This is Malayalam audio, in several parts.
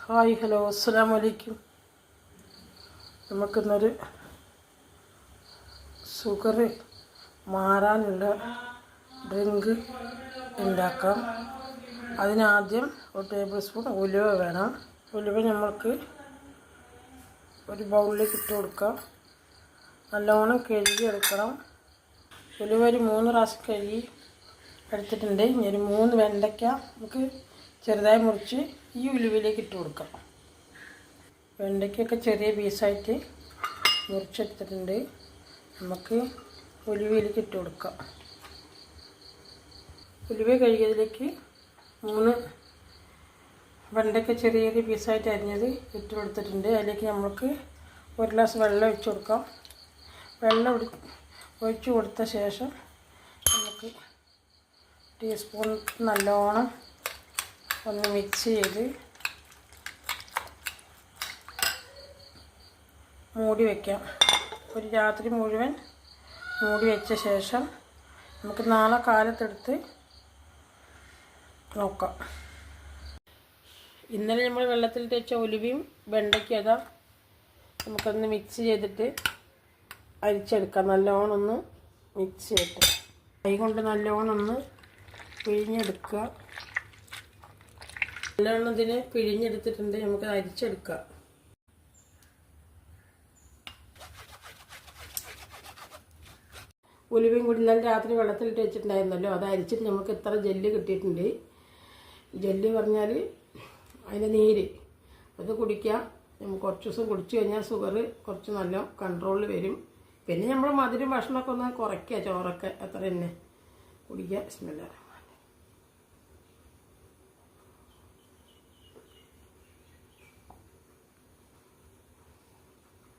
ഹായ് ഹലോ അസ്സലാമു അലൈക്കും. നമുക്കിന്നൊരു ഷുഗർ മാറാനുള്ള ഡ്രിങ്ക് ഉണ്ടാക്കാം. അതിനാദ്യം ഒരു ടേബിൾ സ്പൂൺ ഉലുവ വേണം. ഉലുവ നമ്മൾക്ക് ഒരു ബൗളിലേക്ക് ഇട്ട് കൊടുക്കാം. നല്ലോണം കഴുകി എടുക്കണം. ഉലുവ ഒരു 3 പ്രാവശ്യം കഴുകി എടുത്തിട്ടുണ്ട്. ഇനി ഒരു 3 വെണ്ടയ്ക്ക നമുക്ക് ചെറുതായി മുറിച്ച് ഈ ഉലുവയിലേക്ക് ഇട്ട് കൊടുക്കാം. വെണ്ടയ്ക്കൊക്കെ ചെറിയ പീസായിട്ട് മുറിച്ചെടുത്തിട്ടുണ്ട്. നമുക്ക് ഉലുവയിലേക്ക് ഇട്ട് കൊടുക്കാം. ഉലുവ കഴുകിയതിലേക്ക് 3 വെണ്ടയ്ക്ക ചെറിയ ചെറിയ പീസായിട്ട് അരിഞ്ഞത് ഇട്ട് കൊടുത്തിട്ടുണ്ട്. അതിലേക്ക് നമുക്ക് 1 ഗ്ലാസ് വെള്ളം ഒഴിച്ച് കൊടുക്കാം. വെള്ളം ഒഴിച്ച് കൊടുത്ത ശേഷം നമുക്ക് ടീസ്പൂൺ നല്ലോണം ഒന്ന് മിക്സ് ചെയ്ത് മൂടി വയ്ക്കാം. ഒരു രാത്രി മുഴുവൻ മൂടി വെച്ച ശേഷം നമുക്ക് നാളെ കാലത്തെടുത്ത് നോക്കാം. ഇന്നലെ നമ്മൾ വെള്ളത്തിൽ വെച്ച ഉലുവയും വെണ്ടയ്ക്കും അതാ നമുക്കൊന്ന് മിക്സ് ചെയ്തിട്ട് അരിച്ചെടുക്കാം. നല്ലോണം ഒന്ന് മിക്സ് ചെയ്തിട്ട് കൈ കൊണ്ട് നല്ലോണം ഒന്ന് പിഴിഞ്ഞെടുക്കുക. നല്ലോണം ഇതിന് പിഴിഞ്ഞെടുത്തിട്ടുണ്ട്. നമുക്ക് അരിച്ചെടുക്കാം. ഉലുവയും കൂടി ഇന്നലെ രാത്രി വെള്ളത്തിലിട്ട് വെച്ചിട്ടുണ്ടായിരുന്നല്ലോ, അത് അരിച്ചിട്ട് നമുക്ക് ഇത്ര ജെല്ല് കിട്ടിയിട്ടുണ്ട്. ജെല്ല് പറഞ്ഞാൽ അതിൻ്റെ നീര് അത് കുടിക്കാം. നമുക്ക് കുറച്ച് ദിവസം കുടിച്ചു കഴിഞ്ഞാൽ ഷുഗർ കുറച്ച് നല്ല കൺട്രോളിൽ വരും. പിന്നെ നമ്മൾ മധുരം ഭക്ഷണമൊക്കെ ഒന്ന് കുറയ്ക്കുക. ചോറൊക്കെ അത്ര തന്നെ കുടിക്കുക. ബിസ്മില്ലാ.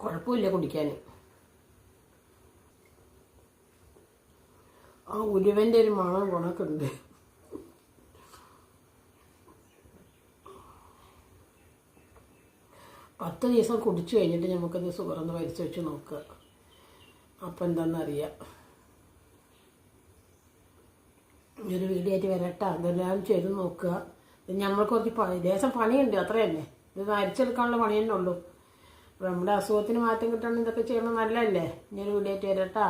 കുഴപ്പമില്ല കുടിക്കാൻ. ആ ഉലുവൻ്റെ ഒരു മണം ഗുണക്കുണ്ട്. പത്ത് ദിവസം കുടിച്ചു കഴിഞ്ഞിട്ട് നമുക്കത് ഷുഗറൊന്ന് പരിശോധിച്ച് വെച്ച് നോക്കുക. അപ്പം എന്താണെന്നറിയാം. ഒരു വീഡിയോ ആയിട്ട് വരട്ടെ. അതെല്ലാം ചെയ്ത് നോക്കുക. നമ്മൾക്ക് കുറച്ച് ദേശം പണിയുണ്ട്, അത്ര തന്നെ. ഇത് അരിച്ചെടുക്കാനുള്ള പണി തന്നെ ഉള്ളൂ. നമ്മുടെ അസുഖത്തിന് മാറ്റം കിട്ടണം. ഇതൊക്കെ ചെയ്യണം നല്ലതല്ലേ. ഇനി ഒരു വീഡിയോ ആയിട്ട് വരട്ടാ.